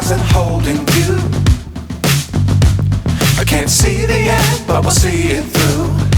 wasn't holding you. I can't see the end, but we'll see it through.